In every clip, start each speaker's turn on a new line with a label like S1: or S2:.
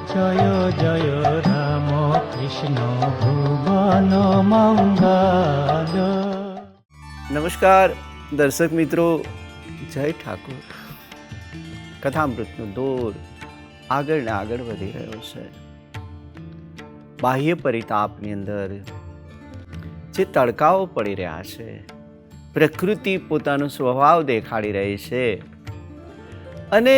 S1: জয় জয় রাম কৃষ্ণ ভুবন મંગલ।
S2: નમસ્કાર દર્શક મિત્રો, જય ઠાકુર। કથામૃતનો દોર આગળ ને આગળ વધી રહ્યો છે। બાહ્ય પરિતાપની અંદર જે તડકાઓ પડી રહ્યા છે, પ્રકૃતિ પોતાનો સ્વભાવ દેખાડી રહી છે અને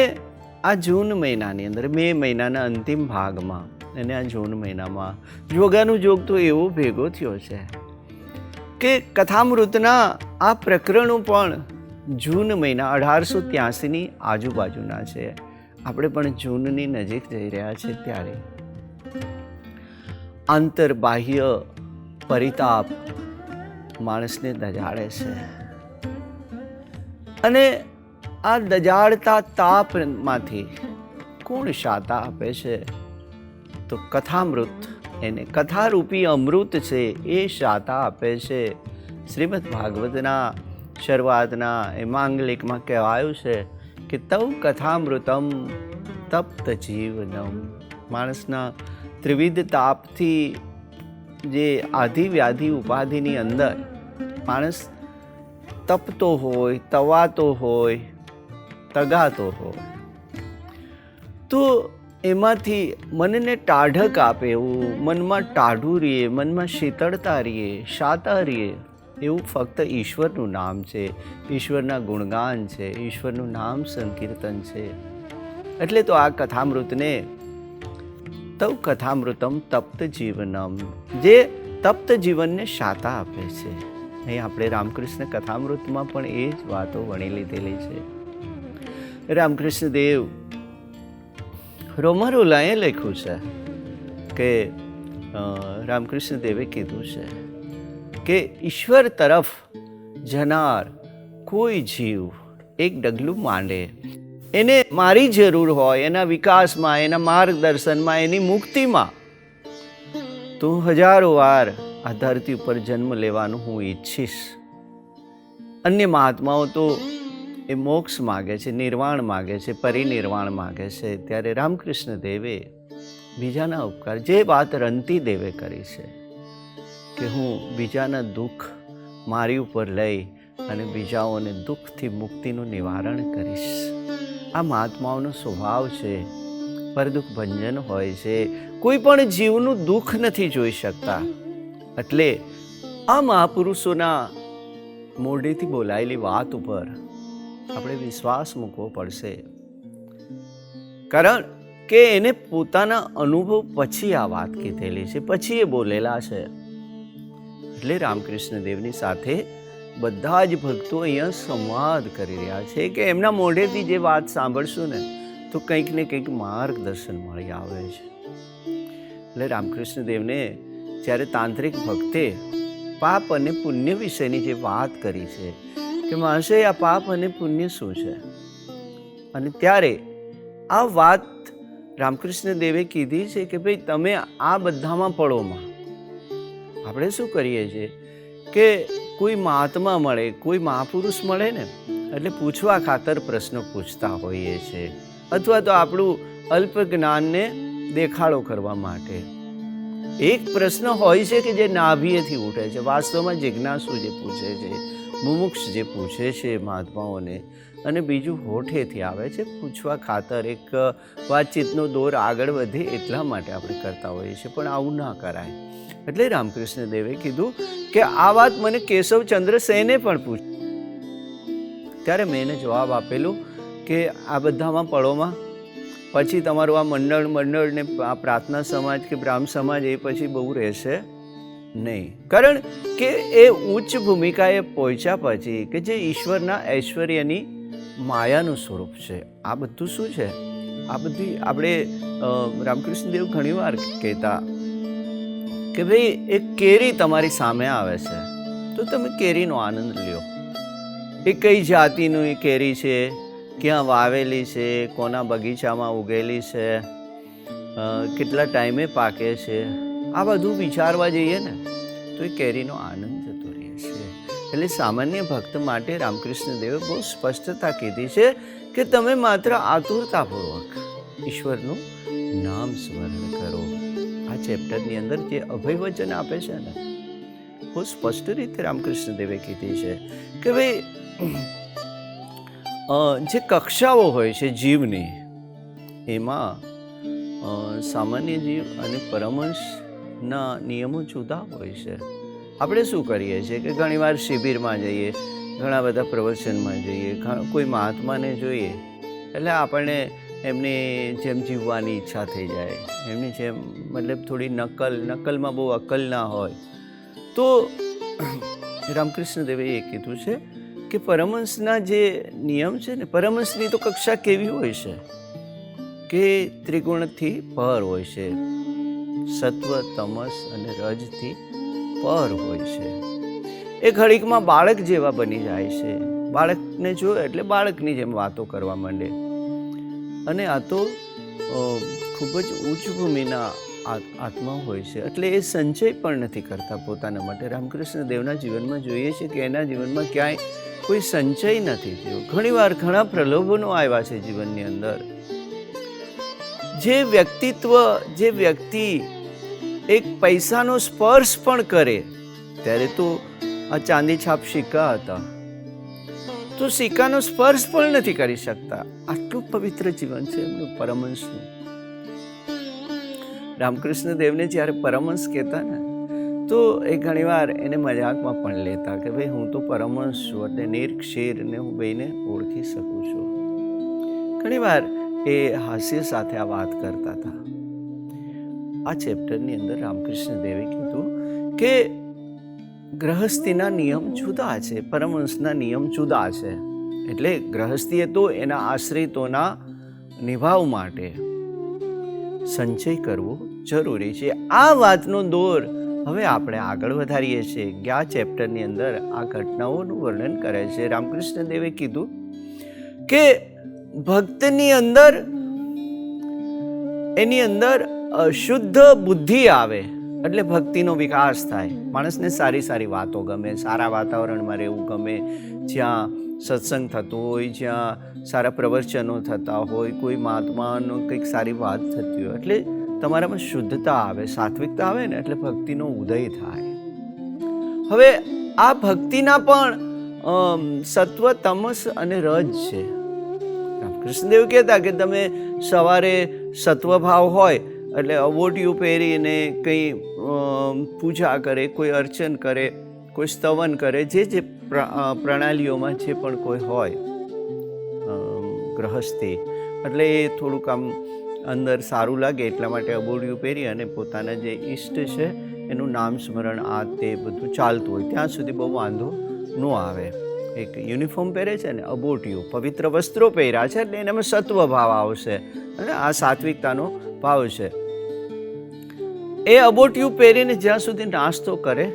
S2: આ જૂન મહિનાની અંદર, મે મહિનાના અંતિમ ભાગમાં અને આ જૂન મહિનામાં જોગાનું જોગ તો એવો ભેગો થયો છે કે કથામૃતના આ પ્રકરણો પણ જૂન મહિના 1883ની આજુબાજુના છે। આપણે પણ જૂનની નજીક જઈ રહ્યા છીએ ત્યારે આંતરબાહ્ય પરિતાપ માણસને દજાડે છે અને આ દજાડતા તાપમાંથી કોણ શાતા આપે છે? તો કથામૃત, એને કથારૂપી અમૃત છે એ શાતા આપે છે। શ્રીમદ ભાગવતના શરૂઆતના એ માંગલિકમાં કહેવાયું છે કે તવ કથામૃતમ તપ્ત જીવનમ। માણસના ત્રિવિધ તાપથી જે આધિ વ્યાધિ ઉપાધિની અંદર માણસ તપતો હોય, તવાતો હોય, તગાતો હોય, તો એમાંથી મનને ટાઢક આપે એવું, મનમાં ટાઢું રહીએ, મનમાં શીતળતા રહીએ, શાતા રહીએ એવું ફક્ત ઈશ્વરનું નામ છે, ઈશ્વરના ગુણગાન છે, ઈશ્વરનું નામ સંકીર્તન છે। એટલે તો આ કથામૃતને તવ કથામૃતમ તપ્ત જીવનમ, જે તપ્ત જીવનને શાતા આપે છે। અહીં આપણે રામકૃષ્ણ કથામૃતમાં પણ એ જ વાતો વણી લીધેલી છે। રામકૃષ્ણ દેવ રોમરોલાએ લખ્યું છે કે રામકૃષ્ણ દેવે કીધું છે કે ઈશ્વર તરફ જનાર કોઈ જીવ એક ડગલું માંડે, એને મારી જરૂર હોય એના વિકાસમાં, એના માર્ગદર્શનમાં, એની મુક્તિમાં, તો હજારો વાર આ ધરતી ઉપર જન્મ લેવાનું હું ઈચ્છીશ। અન્ય મહાત્માઓ તો એ મોક્ષ માગે છે, નિર્વાણ માગે છે, પરિનિર્વાણ માગે છે, ત્યારે રામકૃષ્ણ દેવે બીજાના ઉપકાર, જે વાત રંતી દેવે કરી છે કે હું બીજાના દુઃખ મારી ઉપર લઈ અને બીજાઓને દુઃખથી મુક્તિનું નિવારણ કરીશ। આ મહાત્માઓનો સ્વભાવ છે, પરદુઃખ ભંજન હોય છે, કોઈ પણ જીવનું દુઃખ નથી જોઈ શકતા। એટલે આ મહાપુરુષોના મોઢેથી બોલાયેલી વાત ઉપર આપણે વિશ્વાસ મૂકવો પડશે, કારણ કે એને પોતાના અનુભવ પછી આ વાત કીધેલી છે, પછી એ બોલેલા છે। એટલે રામકૃષ્ણ દેવની સાથે બધા જ ભક્તો અહીંયા સંવાદ કરી રહ્યા છે કે એમના મોઢેથી જે વાત સાંભળશું ને તો કંઈક ને કંઈક માર્ગદર્શન મળી આવે છે। એટલે રામકૃષ્ણ દેવને જ્યારે તાંત્રિક ભક્તે પાપ અને પુણ્ય વિશેની જે વાત કરી છે કે મહાશય આ પાપ અને પુણ્ય શું છે, અને ત્યારે આ વાત રામકૃષ્ણ દેવે કીધી છે કે ભાઈ તમે આ બધામાં પડોમાં। આપણે શું કરીએ છીએ કે કોઈ મહાત્મા મળે, કોઈ મહાપુરુષ મળે ને એટલે પૂછવા ખાતર પ્રશ્નો પૂછતા હોઈએ છીએ, અથવા તો આપણું અલ્પ જ્ઞાનને દેખાડો કરવા માટે। એક પ્રશ્ન હોય છે કે જે નાભીએથી ઉઠે છે, વાસ્તવમાં જિજ્ઞાસુ જે પૂછે છે, મુમુક્ષ જે પૂછે છે મહાત્માઓને, અને બીજું હોઠેથી આવે છે પૂછવા ખાતર, એક વાતચીતનો દોર આગળ વધે એટલા માટે આપણે કરતા હોઈએ છીએ, પણ આવું ના કરાય। એટલે રામકૃષ્ણ દેવે કીધું કે આ વાત મને કેશવચંદ્ર સેને પણ પૂછી, ત્યારે મેં એને જવાબ આપેલું કે આ બધામાં પડોમાં, પછી તમારું આ મંડળ ને આ પ્રાર્થના સમાજ કે બ્રાહ્મ સમાજ એ પછી બહુ રહેશે નહીં, કારણ કે એ ઉચ્ચ ભૂમિકાએ પહોંચ્યા પછી કે જે ઈશ્વરના ઐશ્વર્યની માયાનું સ્વરૂપ છે। આ બધું શું છે? આ બધી આપણે રામકૃષ્ણ દેવ ઘણી વાર કહેતા કે ભાઈ એક કેરી તમારી સામે આવે છે તો તમે કેરીનો આનંદ લ્યો, એ કઈ જાતિનું એ કેરી છે, ક્યાં વાવેલી છે, કોના બગીચામાં ઉગેલી છે, કેટલા ટાઈમે પાકે છે, આ બધું વિચારવા જઈએ ને તો એ કેરીનો આનંદ જતો રહે છે। એટલે સામાન્ય ભક્ત માટે રામકૃષ્ણ દેવે બહુ સ્પષ્ટતા કીધી છે કે તમે માત્ર આતુરતાપૂર્વક ઈશ્વરનું નામ સ્મરણ કરો. આ ચેપ્ટરની અંદર જે અભય વચન આપે છે ને, બહુ સ્પષ્ટ રીતે રામકૃષ્ણ દેવે કીધી છે કે ભાઈ જે કક્ષાઓ હોય છે જીવની, એમાં સામાન્ય જીવ અને પરમહંસના નિયમો જુદા હોય છે. આપણે શું કરીએ છીએ કે ઘણીવાર શિબિરમાં જઈએ, ઘણા બધા પ્રવચનમાં જઈએ, કોઈ મહાત્માને જોઈએ એટલે આપણને એમની જેમ જીવવાની ઈચ્છા થઈ જાય, એમની જેમ મતલબ થોડી નકલમાં બહુ અક્કલ ના હોય. તો રામકૃષ્ણ દેવે એ કીધું છે કે પરમહંસના જે નિયમ છે ને, પરમહંસની તો કક્ષા કેવી હોય છે કે ત્રિગુણથી પર હોય છે, સત્વ, તમસ અને રજથી પર હોય છે. એ ઘડીકમાં બાળક જેવા બની જાય છે. બાળકને જોયો એટલે બાળકની જેમ વાતો કરવા માંડે. અને આ તો ખૂબ જ ઉચ્ચ ભૂમિના આત્મા હોય છે, એટલે એ સંચય પણ નથી કરતા પોતાના માટે. રામકૃષ્ણ દેવના જીવનમાં જોઈએ છે કે એના જીવનમાં ક્યાંય કોઈ સંચય નથી થયો. ઘણીવાર ઘણા પ્રલોભનો આવ્યા છે જીવનની અંદર. જે વ્યક્તિ એક પૈસાનો સ્પર્શ પણ કરે, ત્યારે તો આ ચાંદી છાપ સિક્કા હતા, તો સિક્કાનો સ્પર્શ પણ નથી કરી શકતા. આટલું પવિત્ર જીવન છે એમનું, પરમહંસનું. રામકૃષ્ણ દેવને જ્યારે પરમહંસ કહેતા ને, તો એ ઘણીવાર એને મજાકમાં પણ લેતા કે ભાઈ હું તો પરમહંસ છું, એટલે નિર્ક્ષેરને હું બેને ઓળખી શકું છું. ઘણીવાર એ હાસ્ય સાથે આ વાત કરતા હતા. આ ચેપ્ટરની અંદર રામકૃષ્ણ દેવે કીધું કે ગ્રહસ્થીના નિયમ જુદા છે, પરમહંસના નિયમ જુદા છે. એટલે ગ્રહસ્થીએ તો એના આશ્રિતોના નિભાવ માટે સંચય કરવો જરૂરી છે. આ વાતનો દોર હવે આપણે આગળ વધારીએ છીએ. આ ચેપ્ટરની અંદર આ ઘટનાઓનું વર્ણન કરે છે. રામકૃષ્ણ દેવે કીધું કે ભક્તની અંદર એની અંદર શુદ્ધ બુદ્ધિ આવે એટલે ભક્તિનો વિકાસ થાય. માણસને સારી સારી વાતો ગમે, સારા વાતાવરણમાં રહેવું ગમે, જ્યાં સત્સંગ થતો હોય, જ્યાં સારા પ્રવચનો થતા હોય, કોઈ મહાત્માનો કંઈક સારી વાત થતી હોય, એટલે તમારામાં શુદ્ધતા આવે, સાત્વિકતા આવે ને એટલે ભક્તિનો ઉદય થાય. હવે આ ભક્તિના પણ સત્વ, તમસ અને રજ છે. રામકૃષ્ણદેવ કહેતા કે તમે સવારે સત્વભાવ હોય એટલે અવોટિયું પહેરીને કંઈ પૂજા કરે, કોઈ અર્ચન કરે, કોઈ સ્તવન કરે, જે પ્રણાલીઓમાં જે પણ કોઈ હોય ગ્રહસ્થી, એટલે એ થોડુંક આમ અંદર સારું લાગે એટલા માટે અબોડિયું પહેરી અને પોતાના જે ઈષ્ટ છે એનું નામ સ્મરણ આ તે બધું ચાલતું હોય ત્યાં સુધી બહુ વાંધો ન આવે. એક યુનિફોર્મ પહેરે છે ને, અબોટિયું, પવિત્ર વસ્ત્રો પહેર્યા છે એટલે એનામાં સત્વ ભાવ આવશે અને આ સાત્વિકતાનો ભાવ છે. એ અબોટિયું પહેરીને જ્યાં સુધી નાસ્તો કરે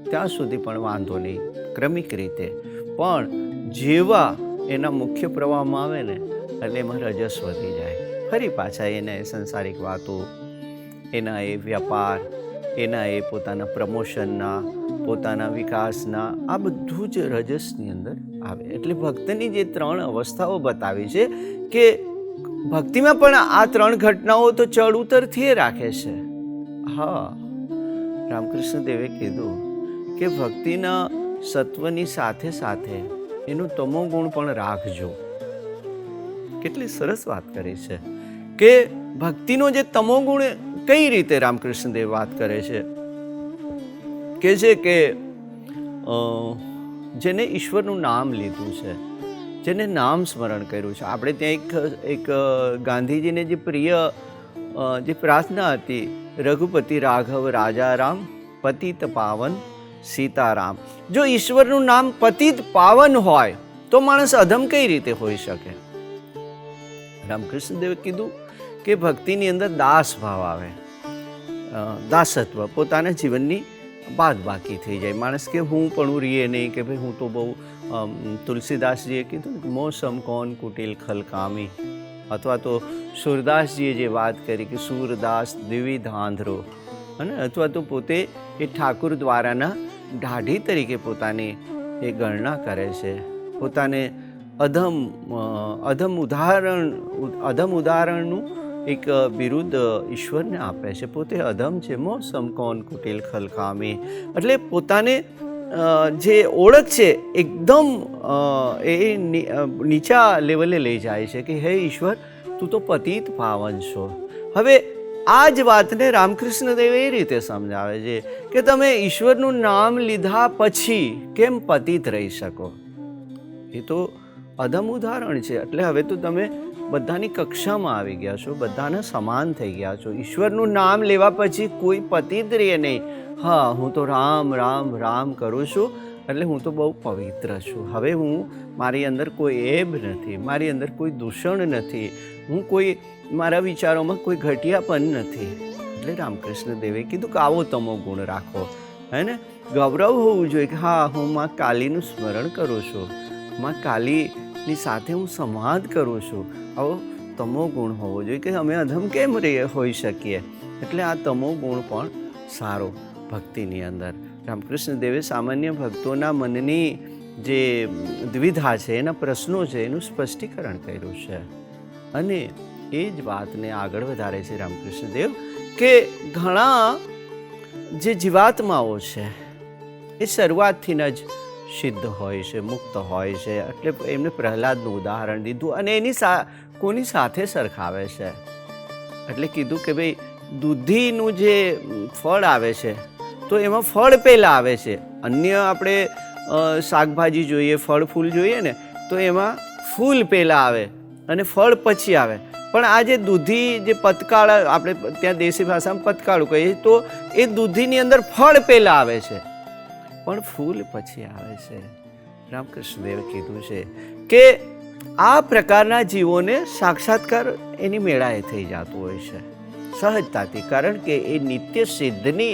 S2: ત્યાં સુધી પણ વાંધો નહીં, ક્રમિક રીતે. પણ જેવા એના મુખ્ય પ્રવાહમાં આવે ને એટલે એમાં રજસ વધી જાય. ફરી પાછા એને સંસારિક વાતો, એના એ વ્યાપાર, એના એ પોતાના પ્રમોશનના, પોતાના વિકાસના, આ બધું જ રજસની અંદર આવે. એટલે ભક્તની જે 3 અવસ્થાઓ બતાવી છે કે ભક્તિમાં પણ આ 3 ઘટનાઓ તો ચડ ઉતર થયે રાખે છે. હા, રામકૃષ્ણ દેવે કીધું કે ભક્તિના સત્વની સાથે સાથે એનું તમો ગુણ પણ રાખજો. કેટલી સરસ વાત કરી છે કે ભક્તિનો જે તમો ગુણ કઈ રીતે રામકૃષ્ણ દેવ વાત કરે છે કે જેને ઈશ્વરનું નામ લીધું છે, જેને નામ સ્મરણ કર્યું છે. આપણે ત્યાં એક ગાંધીજીને જે પ્રિય જે પ્રાર્થના હતી, રઘુપતિ રાઘવ રાજારામ પતિત પાવન સીતારામ. જો ઈશ્વરનું નામ પતિત પાવન હોય તો માણસ અધમ કઈ રીતે હોઈ શકે? રામકૃષ્ણ દેવે કીધું કે ભક્તિની અંદર દાસ ભાવ આવે, દાસત્વ, પોતાના જીવનની બાદ બાકી થઈ જાય. માણસ કે હું પણ રીએ નહીં કે ભાઈ હું તો બહુ તુલસીદાસજીએ કીધું કે મોસમ કોણ કુટિલ ખલકામી, અથવા તો સુરદાસજીએ જે વાત કરી કે સુરદાસ દ્વિવિધ આંધ્રો, અને અથવા તો પોતે એ ઠાકુર દ્વારાના ઢાઢી તરીકે પોતાની એ ગણના કરે છે. પોતાને અધમ ઉદાહરણનું એક બિરુદ ઈશ્વરને આપે છે. પોતે અધમ છે, મોસમ કોણ કુટિલ ખલકામી. એટલે પોતાને જે ઓળખ છે એકદમ નીચા લેવલે લઈ જાય છે કે હે ઈશ્વર, તું તો પતિત પાવન છો. હવે આ જ વાતને રામકૃષ્ણ દેવ એ રીતે સમજાવે છે કે તમે ઈશ્વરનું નામ લીધા પછી કેમ પતિત રહી શકો. એ તો અધમ ઉદાહરણ છે. એટલે હવે તો તમે બધાની કક્ષામાં આવી ગયા છો, બધાના સમાન થઈ ગયા છો. ઈશ્વરનું નામ લેવા પછી કોઈ પતિત રહે નહીં. હા, હું તો રામ રામ રામ કરું છું એટલે હું તો બહુ પવિત્ર છું. હવે હું મારી અંદર કોઈ એબ નથી, મારી અંદર કોઈ દૂષણ નથી, હું કોઈ મારા વિચારોમાં કોઈ ઘટિયાપન નથી. એટલે રામકૃષ્ણ દેવે કીધું કે આવો તમો ગુણ રાખો, હે ને. ગૌરવ હોવું જોઈએ કે હા, હું માં કાલીનું સ્મરણ કરું છું, માં કાલીની સાથે હું સંવાદ કરું છું. આવો તમો ગુણ હોવો જોઈએ કે અમે અધમ કેમ હોઈ શકીએ. એટલે આ તમો ગુણ પણ સારો ભક્તિની અંદર. રામકૃષ્ણ દેવે સામાન્ય ભક્તોના મનની જે દ્વિધા છે, એના પ્રશ્નો છે, એનું સ્પષ્ટીકરણ કર્યું છે. અને એ જ વાતને આગળ વધારે છે રામકૃષ્ણ દેવ કે ઘણા જે જીવાત્માઓ છે એ શરૂઆતથી જ સિદ્ધ હોય છે, મુક્ત હોય છે. એટલે એમને પ્રહલાદનું ઉદાહરણ દીધું અને એની કોની સાથે સરખાવે છે. એટલે કીધું કે ભાઈ દૂધીનું જે ફળ આવે છે તો એમાં ફળ પહેલાં આવે છે. અન્ય આપણે શાકભાજી જોઈએ, ફળ ફૂલ જોઈએ ને, તો એમાં ફૂલ પહેલાં આવે અને ફળ પછી આવે. પણ આ જે દૂધી જે પતકાળ, આપણે ત્યાં દેશી ભાષામાં પતકાળું કહીએ, તો એ દૂધીની અંદર ફળ પહેલાં આવે છે પણ ફૂલ પછી આવે છે. રામકૃષ્ણ દેવે કીધું છે કે આ પ્રકારના જીવોને સાક્ષાત્કાર એની મેળાએ થઈ જતું હોય છે સહજતાથી, કારણ કે એ નિત્ય સિદ્ધની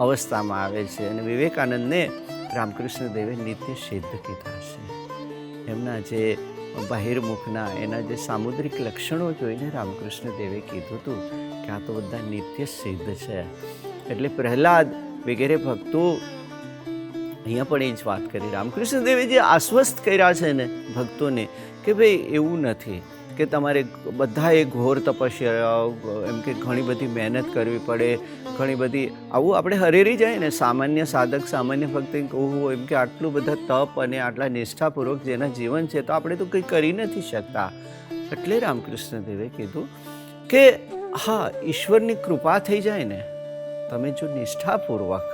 S2: અવસ્થામાં આવે છે. અને વિવેકાનંદને રામકૃષ્ણ દેવે નિત્ય સિદ્ધ કીધા છે. એમના જે બહિર્મુખના એના જે સામુદ્રિક લક્ષણો જોઈને રામકૃષ્ણ દેવે કીધું હતું કે આ તો બધા નિત્ય સિદ્ધ છે. એટલે પ્રહલાદ વગેરે ભક્તો અહીંયા પણ એ જ વાત કરી. રામકૃષ્ણ દેવે જે આશ્વસ્ત કર્યા છે ને ભક્તોને કે ભાઈ એવું નથી કે તમારે બધાએ ઘોર તપસ્યા, એમ કે ઘણી બધી મહેનત કરવી પડે, ઘણી બધી આવું આપણે હરેરી જાય ને સામાન્ય સાધક, સામાન્ય ભક્ત કહું એમ કે આટલું બધા તપ અને આટલા નિષ્ઠાપૂર્વક જેના જીવન છે તો આપણે તો કંઈ કરી નથી શકતા. એટલે રામકૃષ્ણ દેવે કીધું કે હા, ઈશ્વરની કૃપા થઈ જાય ને, તમે જો નિષ્ઠાપૂર્વક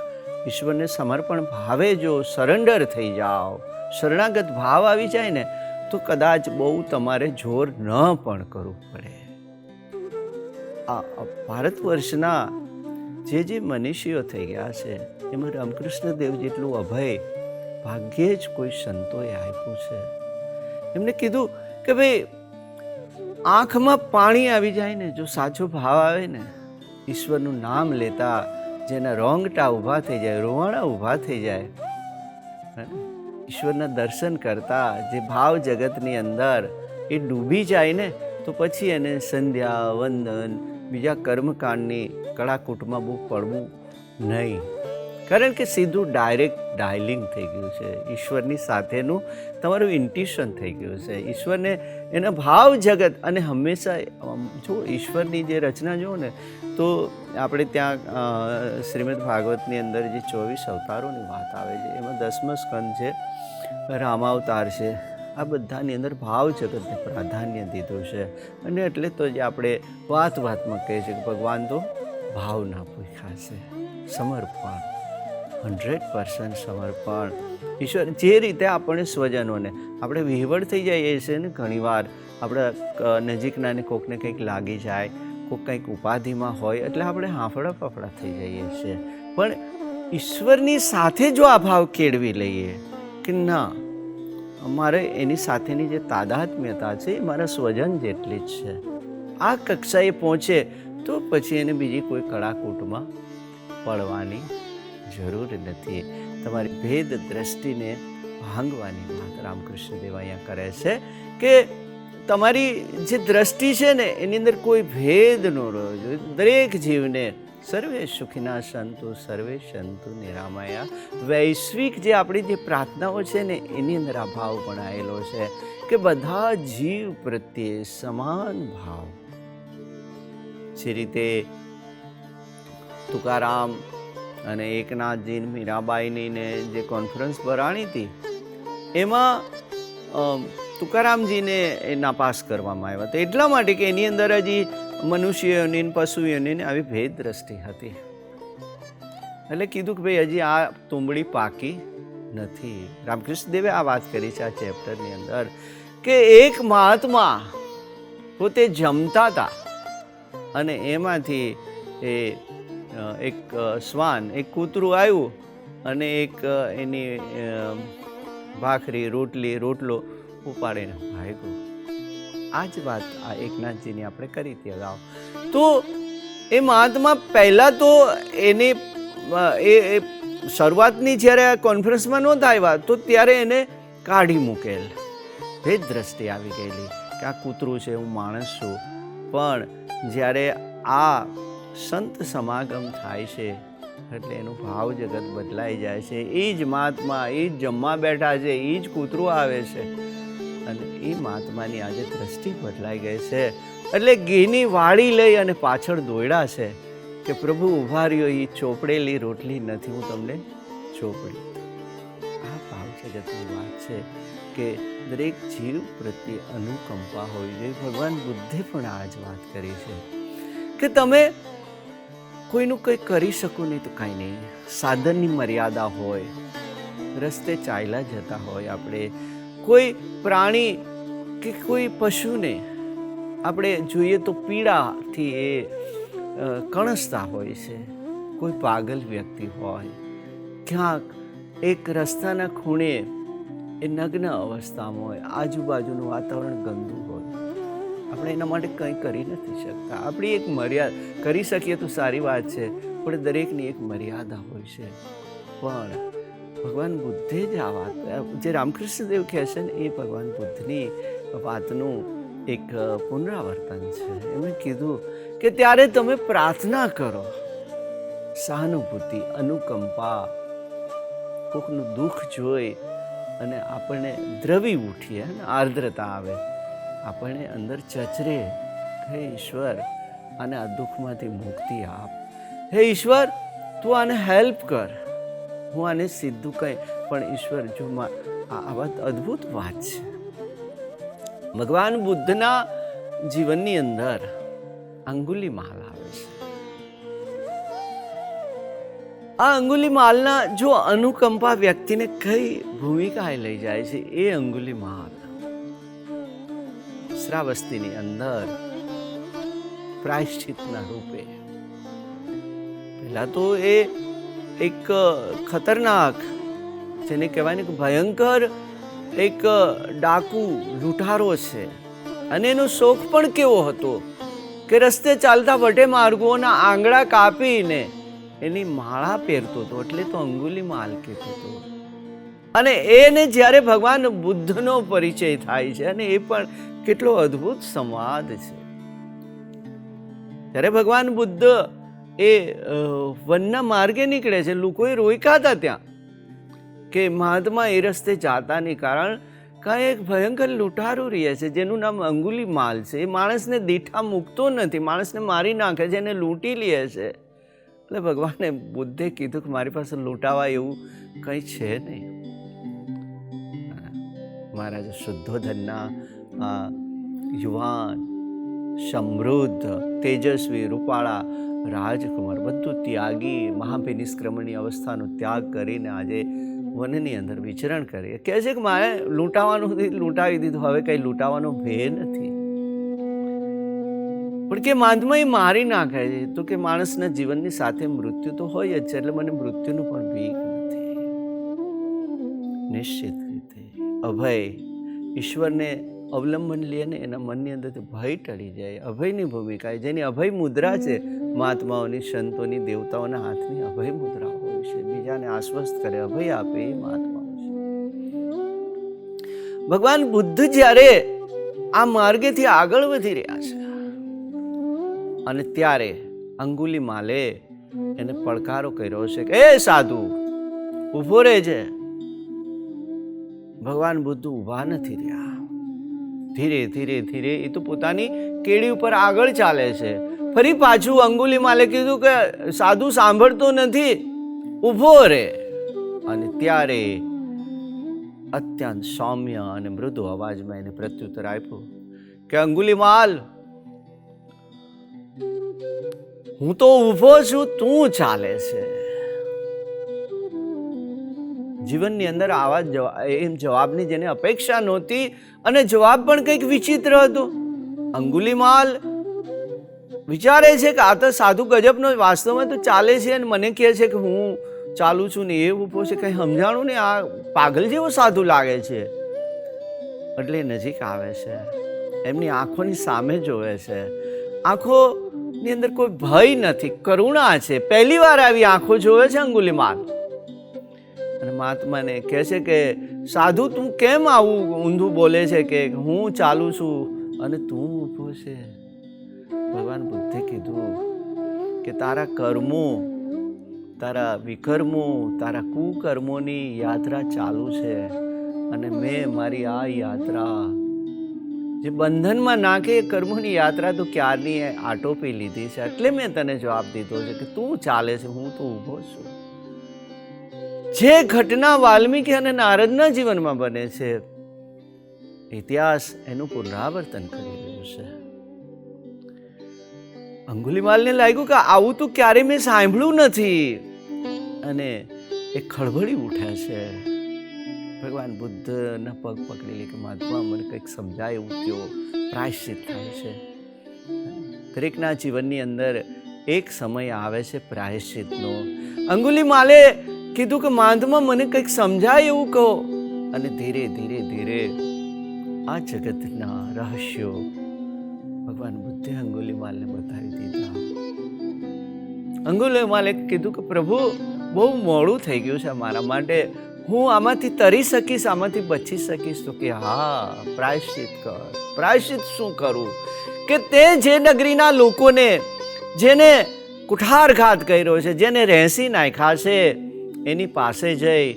S2: ઈશ્વરને સમર્પણ ભાવે જો સરેન્ડર થઈ જાઓ, શરણાગત ભાવ આવી જાય ને, તો કદાચ બહુ તમારે જોર ન પણ કરવું પડે. આ ભારત વર્ષના જે મનીષીઓ થઈ ગયા છે એમાં રામકૃષ્ણ દેવ જેટલું અભય ભાગ્યે જ કોઈ સંતોએ આપ્યું છે. એમને કીધું કે ભાઈ આંખમાં પાણી આવી જાય ને, જો સાચો ભાવ આવે ને, ઈશ્વરનું નામ લેતા જેના રોંગટા ઊભા થઈ જાય, રોવાણા ઊભા થઈ જાય, ઈશ્વરના દર્શન કરતા જે ભાવ જગતની અંદર એ ડૂબી જાય ને, તો પછી એને સંધ્યા વંદન બીજા કર્મકાંડની કળાકૂટમાં બહુ પડવું નહીં. કારણ કે સીધું ડાયરેક્ટ ડાયલિંગ થઈ ગયું છે, ઈશ્વરની સાથેનું તમારું ઇન્ટ્યુશન થઈ ગયું છે. ઈશ્વરને એના ભાવ જગત, અને હંમેશા જો ઈશ્વરની જે રચના જુઓ ને, તો આપણે ત્યાં શ્રીમદ ભાગવતની અંદર જે 24 અવતારોની વાત આવે છે, એમાં 10મો સ્કંદ છે, રામાવતાર છે. આ બધાની અંદર ભાવ જગતને પ્રાધાન્ય દીધું છે. અને એટલે તો જે આપણે વાતમાં કહીએ છીએ કે ભગવાન તો ભાવના પૂછ્યા છે. સમર્પણ, 100% સમર્પણ. ઈશ્વર જે રીતે આપણે સ્વજનોને આપણે વિહવળ થઈ જઈએ છીએ ને, ઘણીવાર આપણા નજીકના ને કોકને કંઈક લાગી જાય, કોઈક કંઈક ઉપાધિમાં હોય એટલે આપણે હાંફળા ફફડા થઈ જઈએ છીએ. પણ ઈશ્વરની સાથે જો આ ભાવ કેળવી લઈએ કે ના, અમારે એની સાથેની જે તાદાત્મ્યતા છે એ મારા સ્વજન જેટલી જ છે, આ કક્ષાએ પહોંચે તો પછી એને બીજી કોઈ કળાકૂટમાં પડવાની જરૂર નથી. તમારી ભેદ દ્રષ્ટિને ભાંગવાની વાત રામકૃષ્ણ દેવ અહીંયા કરે છે કે તમારી જે દ્રષ્ટિ છે ને એની અંદર કોઈ ભેદ ન રહ્યો જોઈએ. દરેક જીવને સર્વે સુખીના સંતુ સર્વે સંતુ નિરામયા. વૈશ્વિક જે આપણી જે પ્રાર્થનાઓ છે ને એની અંદર આ ભાવ બનાવેલો છે કે બધા જીવ પ્રત્યે સમાન ભાવ. જે રીતે તુકારામ અને એકનાથજી મીરાબાઈની ને જે કોન્ફરન્સ ભરાણી હતી એમાં તુકારામજીને એ નાપાસ કરવામાં આવ્યા હતા, એટલા માટે કે એની અંદર હજી મનુષ્યોની પશુઓની આવી ભેદ દ્રષ્ટિ હતી. એટલે કીધું કે ભાઈ હજી આ તુંબડી પાકી નથી. રામકૃષ્ણ દેવે આ વાત કરી છે આ ચેપ્ટરની અંદર કે એક મહાત્મા પોતે જમતા હતા અને એમાંથી એક શ્વાન, એક કૂતરું આવ્યું અને એક એની ભાખરી, રોટલો ઉપાડીને ભાગ્યું. આ જ વાત આ એકનાથજીની આપણે કરી હતી અગાઉ. તો એ મહાત્મા પહેલા તો એને એ શરૂઆતની જ્યારે કોન્ફરન્સમાં નહોતા આવ્યા તો ત્યારે એને કાઢી મૂકેલ, ભેદ દ્રષ્ટિ આવી ગયેલી કે આ કૂતરું છે, હું માણસ છું. પણ જ્યારે આ સંત સમાગમ થાય છે એટલે એનું ભાવ જગત બદલાઈ જાય છે. એ જ મહાત્મા, એ જ જમવા બેઠા છે, એ જ કૂતરું આવે છે અને એ મહાત્માની આજે દ્રષ્ટિ બદલાઈ ગઈ છે. એટલે ઘીની વાડી લઈ અને પાછળ દોડ્યા છે કે પ્રભુ ઉભા રહ્યો, એ ચોપડેલી રોટલી નથી, હું તમને ચોપડી. આ ભાવ જગતની વાત છે કે દરેક જીવ પ્રત્યે અનુકંપા હોવી જોઈએ. ભગવાન બુદ્ધે પણ આ જ વાત કરી છે કે તમે કોઈનું કંઈ કરી શકો નહીં તો કાંઈ નહીં. સાધનની મર્યાદા હોય, રસ્તે ચાલ્યા જતા હોય, આપણે કોઈ પ્રાણી કે કોઈ પશુને આપણે જોઈએ તો પીડાથી એ કણસતા હોય છે. કોઈ પાગલ વ્યક્તિ હોય, ક્યાંક એક રસ્તાના ખૂણે એ નગ્ન અવસ્થામાં હોય, આજુબાજુનું વાતાવરણ ગંદુ હોય, આપણે એના માટે કંઈ કરી નથી શકતા. આપણી એક મર્યાદા, કરી શકીએ તો સારી વાત છે, પણ દરેકની એક મર્યાદા હોય છે. પણ ભગવાન બુદ્ધે જ આ વાત, જે રામકૃષ્ણ દેવ કહે છે ને, એ ભગવાન બુદ્ધની વાતનું એક પુનરાવર્તન છે. એમણે કીધું કે ત્યારે તમે પ્રાર્થના કરો, સહાનુભૂતિ, અનુકંપા, કોકનું દુઃખ જોઈ અને આપણને દ્રવી ઉઠીએ, આર્દ્રતા આવે, આપણને અંદર ચચરે, હે ઈશ્વર આને આ દુઃખમાંથી મુક્તિ આપ, હે ઈશ્વર તું આને હેલ્પ કર, હું આને સીધું કંઈ. પણ ઈશ્વર જો આ વાત અદ્ભુત વાત છે. ભગવાન બુદ્ધના જીવનની અંદર અંગુલીમાલ આવે છે. આ અંગુલીમાલના જો અનુકંપા વ્યક્તિને કઈ ભૂમિકાએ લઈ જાય છે, એ અંગુલીમાલ શ્રાવસ્તીની અંદર પ્રાયશ્ચિતના રૂપે પહેલા તો એ એક ખતરનાક, જેને કહેવાય ને કે ભયંકર એક ડાકુ લૂંટારો છે. અને એનો શોખ પણ કેવો હતો કે રસ્તે ચાલતા વટે માર્ગોના આંગળા કાપીને એની માળા પહેરતો હતો, એટલે તો અંગુલીમાલ કહેતો હતો. અને એને જ્યારે ભગવાન બુદ્ધનો પરિચય થાય છે, અને એ પણ કેટલો અદ્ભુત સંવાદ છે. ત્યારે ભગવાન બુદ્ધ એ વનના માર્ગે નીકળે છે, લોકોએ રોક્યા હતા ત્યાં કે મહાત્મા એ રસ્તે જાતા નહીં, કારણ કાંઈ એક ભયંકર લૂંટારો રહે છે જેનું નામ અંગુલીમાલ છે. એ માણસને દીઠા મૂકતો નથી, માણસને મારી નાખે છે, એને લૂંટી લે છે. એટલે ભગવાને બુદ્ધે કીધું કે મારી પાસે લૂંટાવા એવું કંઈ છે નહીં. મહારાજ શુદ્ધોધનના યુવાન, સમૃદ્ધ, તેજસ્વી, રૂપાળા રાજકુમાર, બધું ત્યાગી, મહાભિનિષ્ક્રમણની અવસ્થાનો ત્યાગ કરીને આજે વનની અંદર વિચરણ કરી. કહે છે કે મારે લૂંટાવી દીધું, હવે કંઈ લૂંટાવાનો ભય નથી. પણ કે મહાત્મા એ મારી નાખે છે, તો કે માણસના જીવનની સાથે મૃત્યુ તો હોય જ છે, એટલે મને મૃત્યુનું પણ બીક નથી. નિશ્ચિત રીતે અભય, ઈશ્વરને અવલંબન લે ને એના મનની અંદરથી ભય ટળી જાય. અભયની ભૂમિકા, જેની અભય મુદ્રા છે, મહાત્માઓની, સંતોની, દેવતાઓના હાથની અભય મુદ્રા હોય છે. બીજાને આશ્વસ્ત કરે, અભય આપે, એ મહાત્માઓ છે. ભગવાન બુદ્ધ જ્યારે આ માર્ગેથી આગળ વધી રહ્યા છે અને ત્યારે અંગુલીમાલે એને પડકારો કર્યો છે કે એ સાધુ ઊભો રહેજે. ભગવાન બુદ્ધ ઊભા નથી રહ્યા. ધીરે ધીરે ધીરે એ તો પોતાની કેડી ઉપર આગળ ચાલે છે, ફરી પાછું અંગુલીમાલે કીધું કે સાધુ સાંભળતો નથી, ઊભો રે. અને ત્યારે અત્યંત સૌમ્ય અને મૃદુ અવાજમાં એને પ્રત્યુત્તર આપ્યું કે અંગુલીમાલ, હું તો ઊભો છું, તું ચાલે છે. જીવનની અંદર આવા જવાબની જેને અપેક્ષા નહોતી અને જવાબ પણ કંઈક વિચિત્ર હતો. અંગુલીમાલ વિચારે છે કે આ તો સાધુ ગજબનો વાસ્તવમાં તો ચાલે છે અને મને કહે છે કે હું ચાલુ છું ને એ ઊભો છે, કંઈ સમજાણું ને, આ પાગલ જેવો સાધુ લાગે છે. એટલે નજીક આવે છે, એમની આંખોની સામે જોવે છે. આંખોની અંદર કોઈ ભય નથી, કરુણા છે. પહેલી વાર આવી આંખો જોવે છે અંગુલીમાલ. અને મહાત્માને કહે છે કે સાધુ તું કેમ આવું ઊંધું બોલે છે કે હું ચાલુ છું અને તું ઊભો છે? ભગવાન બુદ્ધે કીધું કે તારા કર્મો, તારા વિકર્મો, તારા કુકર્મોની યાત્રા ચાલુ છે અને મેં મારી આ યાત્રા જે બંધનમાં નાખે એ કર્મોની યાત્રા તો ક્યારની આટોપી લીધી છે. એટલે મેં તને જવાબ દીધો છે કે તું ચાલે છે, હું તો ઊભો છું. જે ઘટના વાલ્મીકી અને નારદના જીવનમાં બને છે, ઇતિહાસ એનું પુનરાવર્તન કરી રહ્યું છે. અંગુલીમાલને લાગ્યું કે આવું તો ક્યારે મેં સાંભળ્યું નથી અને એ ખળભળી ઉઠ્યા છે. ભગવાન બુદ્ધના પગ પકડી લે કે મહાત્મા મને કંઈક સમજાય એવું કયો, પ્રાયશ્ચિત થાય છે. દરેકના જીવનની અંદર એક સમય આવે છે પ્રાયશ્ચિતનો. અંગુલીમાલે કીધું કે મહાત્મા મને કંઈક સમજાય એવું કહો. અને ધીરે ધીરે ધીરે આ જગતના રહસ્યો ભગવાન બુદ્ધે અંગુલીમાલને બતાવી દીધા. અંગુલીમાલે કીધું કે પ્રભુ બહુ મોડું થઈ ગયું છે મારા માટે, હું આમાંથી તરી શકીશ, આમાંથી બચી શકીશ? તો કે હા, પ્રાયશ્ચિત કર. પ્રાયશ્ચિત શું કરું? કે તે જે નગરીના લોકોને જેને કુઠારઘાત કર્યો છે, જેને રહેસી નાખ્યા છે, એની પાસે જઈ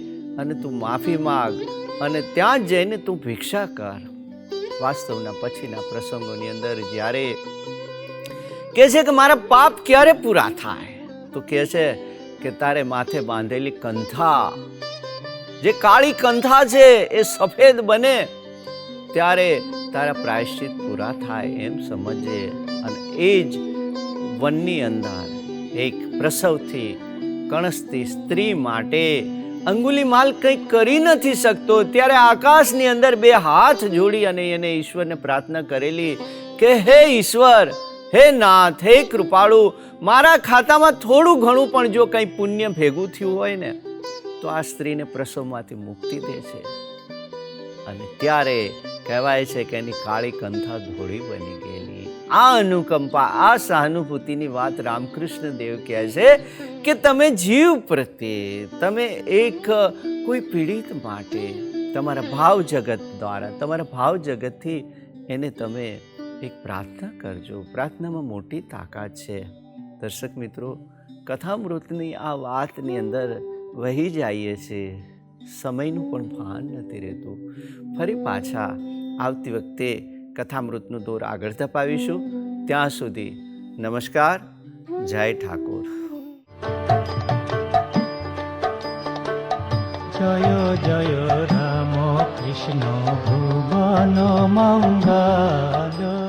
S2: અને તું માફી માગ અને ત્યાં જ જઈને તું ભિક્ષા કર. વાસ્તવના પછીના પ્રસંગોની અંદર જ્યારે કહે છે કે મારા પાપ ક્યારે પૂરા થાય, તો કહે છે કે તારે માથે બાંધેલી કંથા, જે કાળી કંથા છે એ સફેદ બને ત્યારે તારા પ્રાયશ્ચિત પૂરા થાય એમ સમજે. અને એ જ વનની અંદર એક પ્રસવથી કણસતી સ્ત્રી માટે અંગુલીમાલ કંઈ કરી નથી શકતો, ત્યારે આકાશની અંદર બે હાથ જોડી અને એને ઈશ્વરને પ્રાર્થના કરેલી કે હે ઈશ્વર, હે નાથ, હે કૃપાળુ, મારા ખાતામાં થોડું ઘણું પણ જો કંઈ પુણ્ય ભેગું થયું હોય ને તો આ સ્ત્રીને પ્રસવમાંથી મુક્તિ દે છે. અને ત્યારે કહેવાય છે કે એની કાળી કંથા ધોળી બની ગયેલી. આ અનુકંપા, આ સહાનુભૂતિની વાત રામકૃષ્ણ દેવ કહે છે કે તમે જીવ પ્રત્યે, તમે એક કોઈ પીડિત માટે તમારા ભાવ જગત દ્વારા, તમારા ભાવ જગતથી એને તમે એક પ્રાર્થના કરજો. પ્રાર્થનામાં મોટી તાકાત છે. દર્શક મિત્રો, કથામૃતની આ વાતની અંદર વહી જઈએ છીએ, સમયનું પણ ભાન નથી રહેતું. ફરી પાછા આવતી વખતે કથામૃતનું દોર આગળ ધપાવીશું. ત્યાં સુધી નમસ્કાર, જય ઠાકોર.
S1: જય જય રામ કૃષ્ણ ભુવન મંગલ.